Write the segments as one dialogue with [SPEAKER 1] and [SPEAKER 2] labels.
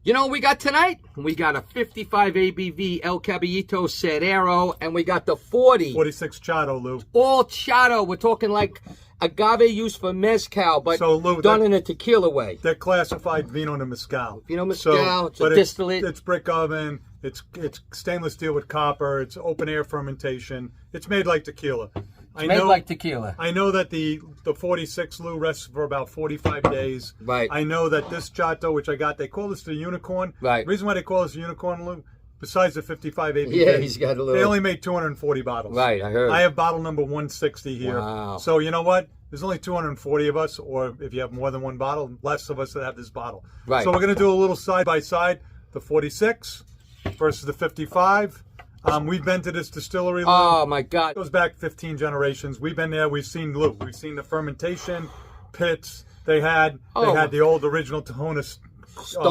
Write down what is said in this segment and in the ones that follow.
[SPEAKER 1] You know what we got tonight? We got a 55 ABV El Caballito Cerrero, and we got the
[SPEAKER 2] 46 Chato, Lou.
[SPEAKER 1] All Chato. We're talking like agave used for mezcal, but
[SPEAKER 2] so, Lou,
[SPEAKER 1] done in a tequila way.
[SPEAKER 2] They're classified vino de mezcal.
[SPEAKER 1] Vino mezcal, it's a distillate.
[SPEAKER 2] It's brick oven. It's stainless steel with copper. It's open air fermentation. It's made like tequila.
[SPEAKER 1] Made like tequila.
[SPEAKER 2] I know that the 46, Lou, rests for about 45 days.
[SPEAKER 1] Right.
[SPEAKER 2] I know that this Chato, which I got, they call this the unicorn.
[SPEAKER 1] Right.
[SPEAKER 2] The reason why they call this the unicorn, Lou, besides the 55 ABV,
[SPEAKER 1] yeah, he's got a little.
[SPEAKER 2] They only made 240 bottles.
[SPEAKER 1] Right, I heard.
[SPEAKER 2] I have bottle number 160 here.
[SPEAKER 1] Wow.
[SPEAKER 2] So you know what? There's only 240 of us, or if you have more than one bottle, less of us that have this bottle.
[SPEAKER 1] Right.
[SPEAKER 2] So we're going to do a little side by side, the 46 versus the 55. We've been to this distillery, Lou.
[SPEAKER 1] Oh my God!
[SPEAKER 2] It goes back 15 generations. We've been there. We've seen the fermentation pits. They had the old original Tahona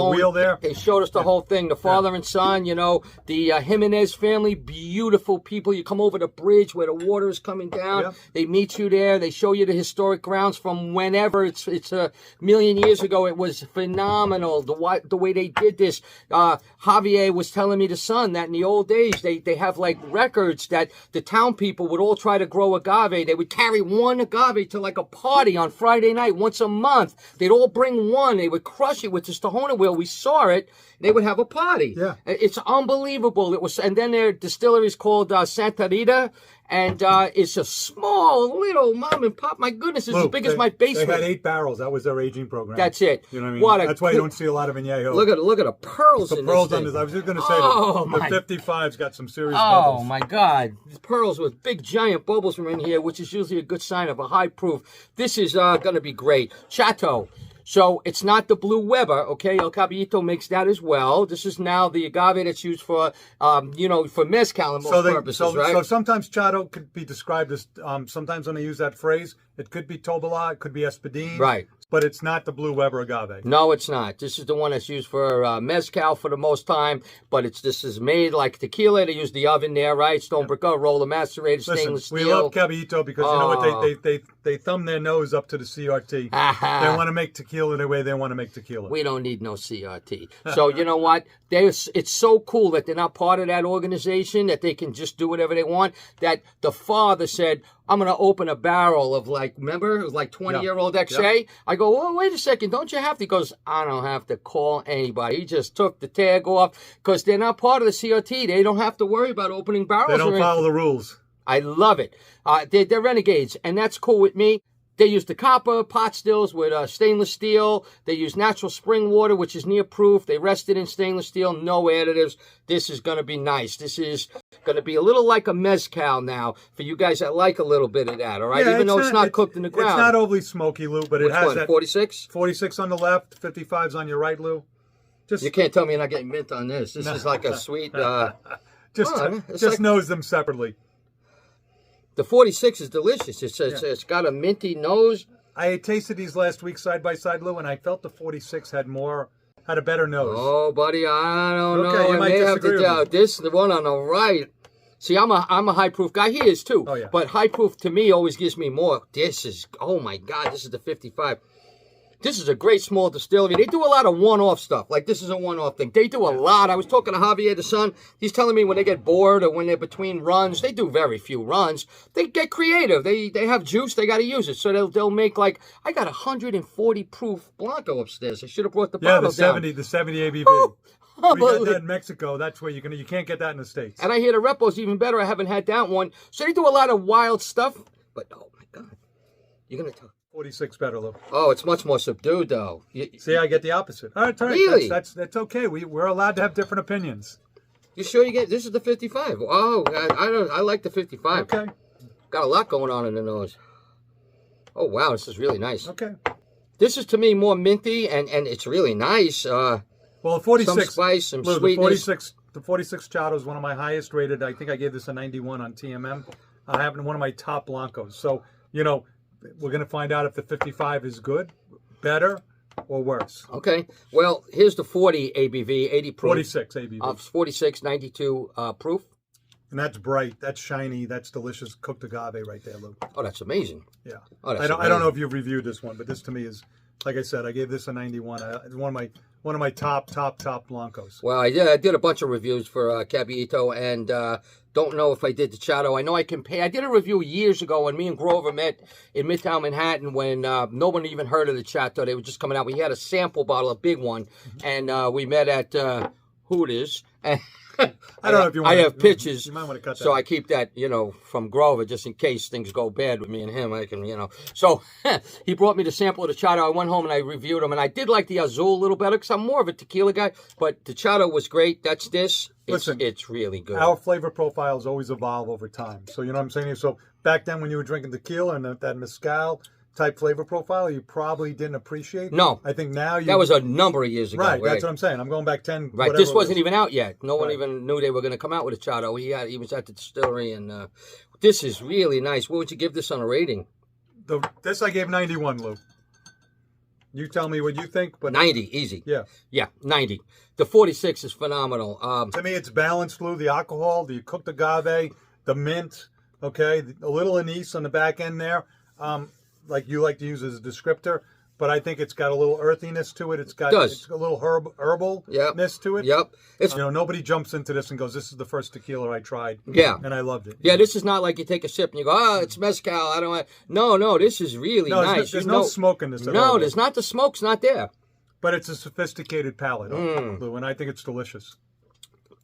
[SPEAKER 2] wheel there.
[SPEAKER 1] They showed us the whole thing. The father and son, you know, the Jimenez family, beautiful people. You come over the bridge where the water is coming down.
[SPEAKER 2] Yeah.
[SPEAKER 1] They meet you there. They show you the historic grounds from whenever. It's a million years ago. It was phenomenal the way they did this. Javier was telling me, the son, that in the old days they have like records that the town people would all try to grow agave. They would carry one agave to like a party on Friday night once a month. They'd all bring one. They would crush it with this Tahona wheel. We saw it. They would have a party.
[SPEAKER 2] Yeah,
[SPEAKER 1] it's unbelievable. It was, and then their distillery is called Santa Rita, and it's a small little mom and pop. My goodness, it's as big as my basement.
[SPEAKER 2] They had 8 barrels. That was their aging program.
[SPEAKER 1] That's it.
[SPEAKER 2] You know what I mean? That's why you don't see a lot of Añejo.
[SPEAKER 1] Look at the pearls.
[SPEAKER 2] The pearls under. I was just going to say the 55's got some serious bubbles.
[SPEAKER 1] Oh my God! The pearls with big giant bubbles from in here, which is usually a good sign of a high proof. This is going to be great. Chato. So it's not the Blue Weber, okay? El Caballito makes that as well. This is now the agave that's used for, for mezcal and most purposes, right?
[SPEAKER 2] So sometimes Chato could be described as, sometimes when I use that phrase, it could be Tobola, it could be Espadín.
[SPEAKER 1] Right.
[SPEAKER 2] But it's not the Blue Weber agave.
[SPEAKER 1] No, it's not. This is the one that's used for mezcal for the most time, but this is made like tequila. They use the oven there, right? Stone brick oven, roller macerated, stainless steel.
[SPEAKER 2] We love Caballito because you know what? They thumb their nose up to the CRT. They want to make tequila the way they want to make tequila.
[SPEAKER 1] We don't need no CRT. So you know what? It's so cool that they're not part of that organization, that they can just do whatever they want. That the father said, I'm going to open a barrel of remember? It was like 20-year-old XA. Yep. I go, oh, wait a second. Don't you have to? He goes, I don't have to call anybody. He just took the tag off because they're not part of the CRT. They don't have to worry about opening barrels.
[SPEAKER 2] They don't follow the rules.
[SPEAKER 1] I love it. They're renegades, and that's cool with me. They use the copper pot stills with stainless steel. They use natural spring water, which is near proof. They rest it in stainless steel, no additives. This is going to be nice. This is going to be a little like a mezcal now for you guys that like a little bit of that, all right?
[SPEAKER 2] Yeah,
[SPEAKER 1] even though it's not cooked in the ground.
[SPEAKER 2] It's not overly smoky, Lou, but it has that.
[SPEAKER 1] 46?
[SPEAKER 2] 46 on the left, 55's on your right, Lou.
[SPEAKER 1] You can't tell me you're not getting mint on this. This is like a sweet...
[SPEAKER 2] just knows them separately.
[SPEAKER 1] The 46 is delicious. It's got a minty nose.
[SPEAKER 2] I tasted these last week side by side, Lou, and I felt the 46 had a better nose.
[SPEAKER 1] Oh, buddy, I don't know.
[SPEAKER 2] You might disagree with me.
[SPEAKER 1] This, the one on the right. See, I'm a high proof guy. He is too.
[SPEAKER 2] Oh, yeah.
[SPEAKER 1] But high proof to me always gives me more. This is, oh my God, this is the 55. This is a great small distillery. They do a lot of one-off stuff. Like, this is a one-off thing. They do a lot. I was talking to Javier, the son. He's telling me when they get bored or when they're between runs, they do very few runs. They get creative. They have juice. They got to use it. So they'll make, like, I got 140 proof Blanco upstairs. I should have brought the bottle down.
[SPEAKER 2] The 70 ABV.
[SPEAKER 1] Oh,
[SPEAKER 2] we got that in Mexico. That's where you can't get that in the States.
[SPEAKER 1] And I hear the Repo's even better. I haven't had that one. So they do a lot of wild stuff. But, oh, my God. You're going to tell.
[SPEAKER 2] 46 better, Lou.
[SPEAKER 1] Oh, it's much more subdued, though.
[SPEAKER 2] See, I get the opposite. All right.
[SPEAKER 1] Really?
[SPEAKER 2] That's okay. We're allowed to have different opinions.
[SPEAKER 1] You sure you get this is the 55? Oh, I like the 55.
[SPEAKER 2] Okay.
[SPEAKER 1] Got a lot going on in the nose. Oh wow, this is really nice.
[SPEAKER 2] Okay.
[SPEAKER 1] This is to me more minty and it's really nice.
[SPEAKER 2] Well, the 46
[SPEAKER 1] some spice, some
[SPEAKER 2] Lou,
[SPEAKER 1] sweetness.
[SPEAKER 2] The 46 Chato is one of my highest rated. I think I gave this a 91 on TMM. I have one of my top Blancos. So, we're going to find out if the 55 is good, better, or worse.
[SPEAKER 1] Okay. Well, here's the 40 ABV, 80 proof.
[SPEAKER 2] 46 ABV.
[SPEAKER 1] 46, 92 proof.
[SPEAKER 2] And that's bright. That's shiny. That's delicious cooked agave right there, Lou.
[SPEAKER 1] Oh, that's amazing.
[SPEAKER 2] Yeah.
[SPEAKER 1] Oh,
[SPEAKER 2] I don't know if you've reviewed this one, but this to me is, like I said, I gave this a 91. It's one of one of my top Blancos.
[SPEAKER 1] Well, I did a bunch of reviews for Caballito, and don't know if I did the Chato. I know I compare. I did a review years ago when me and Grover met in Midtown Manhattan when no one even heard of the Chato. They were just coming out. We had a sample bottle, a big one, and we met at Hooters.
[SPEAKER 2] I don't know if you want.
[SPEAKER 1] I have pictures,
[SPEAKER 2] you might want to cut that.
[SPEAKER 1] so I keep that, from Grover just in case things go bad with me and him. I can, So he brought me the sample of the Chato. I went home and I reviewed them, and I did like the Azul a little better because I'm more of a tequila guy. But the Chato was great. That's this.
[SPEAKER 2] Listen,
[SPEAKER 1] it's really good.
[SPEAKER 2] Our flavor profiles always evolve over time. So you know what I'm saying? So back then when you were drinking tequila and that mezcal type flavor profile, you probably didn't appreciate.
[SPEAKER 1] No.
[SPEAKER 2] I think now
[SPEAKER 1] that was a number of years ago.
[SPEAKER 2] Right, that's what I'm saying. I'm going back 10.
[SPEAKER 1] Right, this wasn't even out yet. No one even knew they were going to come out with a Chato. He was at the distillery, and this is really nice. What would you give this on a rating?
[SPEAKER 2] This I gave 91, Lou. You tell me what you think. But
[SPEAKER 1] 90, easy.
[SPEAKER 2] Yeah,
[SPEAKER 1] 90. The 46 is phenomenal.
[SPEAKER 2] To me, it's balanced, Lou. The alcohol, the cooked agave, the mint, okay, a little anise on the back end there. Like you like to use as a descriptor, but I think it's got a little earthiness to it. It's got it's a little herbalness to it.
[SPEAKER 1] Yep.
[SPEAKER 2] It's nobody jumps into this and goes, "This is the first tequila I tried."
[SPEAKER 1] Yeah,
[SPEAKER 2] and I loved it.
[SPEAKER 1] Yeah, this is not like you take a sip and you go, "Oh, it's mezcal." I don't want. No, this is really nice.
[SPEAKER 2] There's no smoke in this.
[SPEAKER 1] No, there's not. The smoke's not there.
[SPEAKER 2] But it's a sophisticated palate, Lou, and I think it's delicious.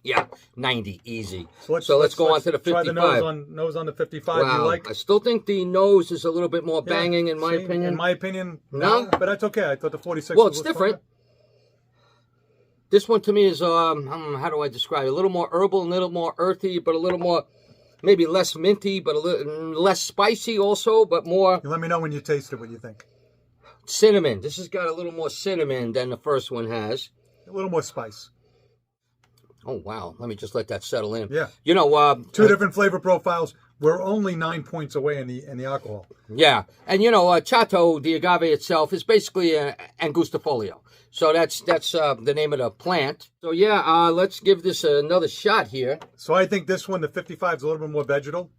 [SPEAKER 1] Yeah, 90, easy.
[SPEAKER 2] So let's go on to the 55. Try the nose on the 55.
[SPEAKER 1] Wow.
[SPEAKER 2] You like?
[SPEAKER 1] I still think the nose is a little bit more banging, in my opinion.
[SPEAKER 2] In my opinion,
[SPEAKER 1] no.
[SPEAKER 2] But that's okay. I thought the 46
[SPEAKER 1] Well, it's different. This one to me is, how do I describe it? A little more herbal, a little more earthy, but a little more, maybe less minty, but a little less spicy also, but more.
[SPEAKER 2] You let me know when you taste it what you think.
[SPEAKER 1] Cinnamon. This has got a little more cinnamon than the first one has.
[SPEAKER 2] A little more spice.
[SPEAKER 1] Oh, wow. Let me just let that settle in.
[SPEAKER 2] Yeah.
[SPEAKER 1] Two
[SPEAKER 2] different flavor profiles. We're only 9 points away in the alcohol.
[SPEAKER 1] Yeah. And, Chato, the agave itself, is basically an angustifolio. So that's the name of the plant. So, let's give this another shot here.
[SPEAKER 2] So I think this one, the 55, is a little bit more vegetal.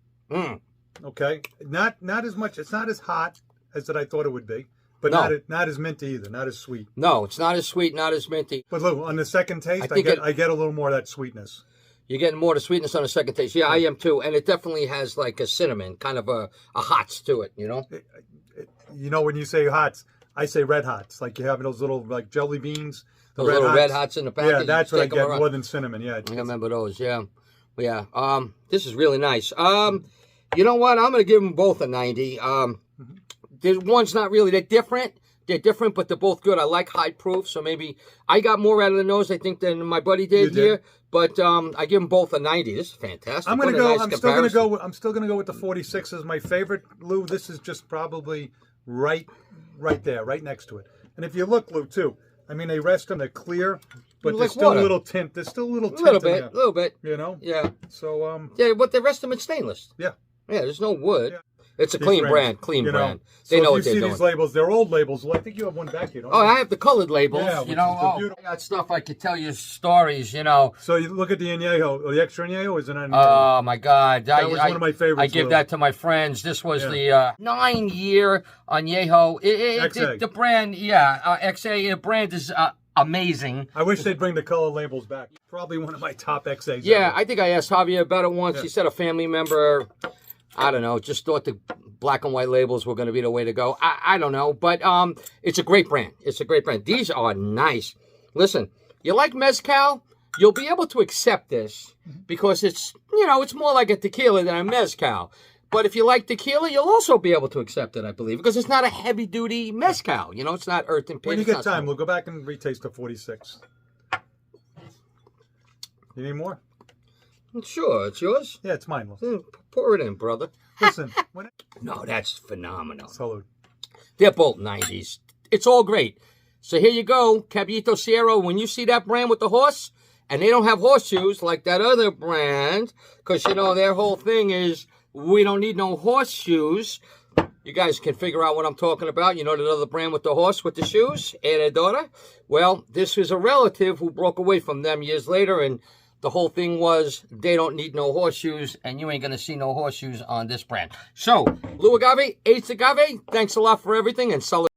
[SPEAKER 2] Okay. Not as much. It's not as hot as that I thought it would be. But not as minty either, not as sweet.
[SPEAKER 1] No, it's not as sweet, not as minty.
[SPEAKER 2] But look, on the second taste, I get a little more of that sweetness.
[SPEAKER 1] You're getting more of the sweetness on the second taste. Yeah, I am too. And it definitely has like a cinnamon, kind of a hots to it,
[SPEAKER 2] When you say hots, I say red hots. Like you have those little like jelly beans.
[SPEAKER 1] Those little red hots in the package.
[SPEAKER 2] Yeah, that's what I get more than cinnamon. Yeah.
[SPEAKER 1] I remember those, yeah. This is really nice. You know what? I'm going to give them both a 90. The one's not really, they're different, but they're both good. I like high proof, so maybe I got more out of the nose, I think, than my buddy did here. But I give them both a 90. This is fantastic.
[SPEAKER 2] I'm still gonna go with the 46 as my favorite, Lou. This is just probably right there, right next to it. And if you look, Lou, too, I mean, they rest them, they're clear, but there's still a little tint. There's still a little tint. A
[SPEAKER 1] little bit.
[SPEAKER 2] Yeah. So
[SPEAKER 1] but they rest them in stainless.
[SPEAKER 2] Yeah.
[SPEAKER 1] Yeah, there's no wood. Yeah. It's a clean brand. They know what they're doing.
[SPEAKER 2] You see these labels, they're old labels. Well, I think you have one back here, don't you?
[SPEAKER 1] I have the colored labels.
[SPEAKER 2] Yeah,
[SPEAKER 1] I got stuff I could tell you stories,
[SPEAKER 2] So you look at the añejo, or the extra añejo, is it an
[SPEAKER 1] Oh, my God.
[SPEAKER 2] That was one of my favorites.
[SPEAKER 1] I give that to my friends. This was the 9-year añejo. The brand, XA, the brand is amazing.
[SPEAKER 2] I wish they'd bring the color labels back. Probably one of my top XAs.
[SPEAKER 1] Yeah, I think I asked Javier about it once. He said a family member, I don't know, just thought the black and white labels were going to be the way to go. I don't know, but it's a great brand. It's a great brand. These are nice. Listen, you like mezcal, you'll be able to accept this because it's, it's more like a tequila than a mezcal. But if you like tequila, you'll also be able to accept it, I believe, because it's not a heavy-duty mezcal. It's not earth and pitch.
[SPEAKER 2] When you get time, we'll go back and retaste the 46. You need more?
[SPEAKER 1] Sure, it's yours.
[SPEAKER 2] Yeah, it's mine.
[SPEAKER 1] Pour it in, brother.
[SPEAKER 2] Listen.
[SPEAKER 1] No, that's phenomenal.
[SPEAKER 2] Salud.
[SPEAKER 1] They're both 90s. It's all great. So here you go, Caballito Cerrero. When you see that brand with the horse, and they don't have horseshoes like that other brand, because, their whole thing is, we don't need no horseshoes. You guys can figure out what I'm talking about. That other brand with the horse with the shoes, Heredora? Well, this is a relative who broke away from them years later, and the whole thing was they don't need no horseshoes, and you ain't going to see no horseshoes on this brand. So, Lou Agave, Ace Agave, thanks a lot for everything, and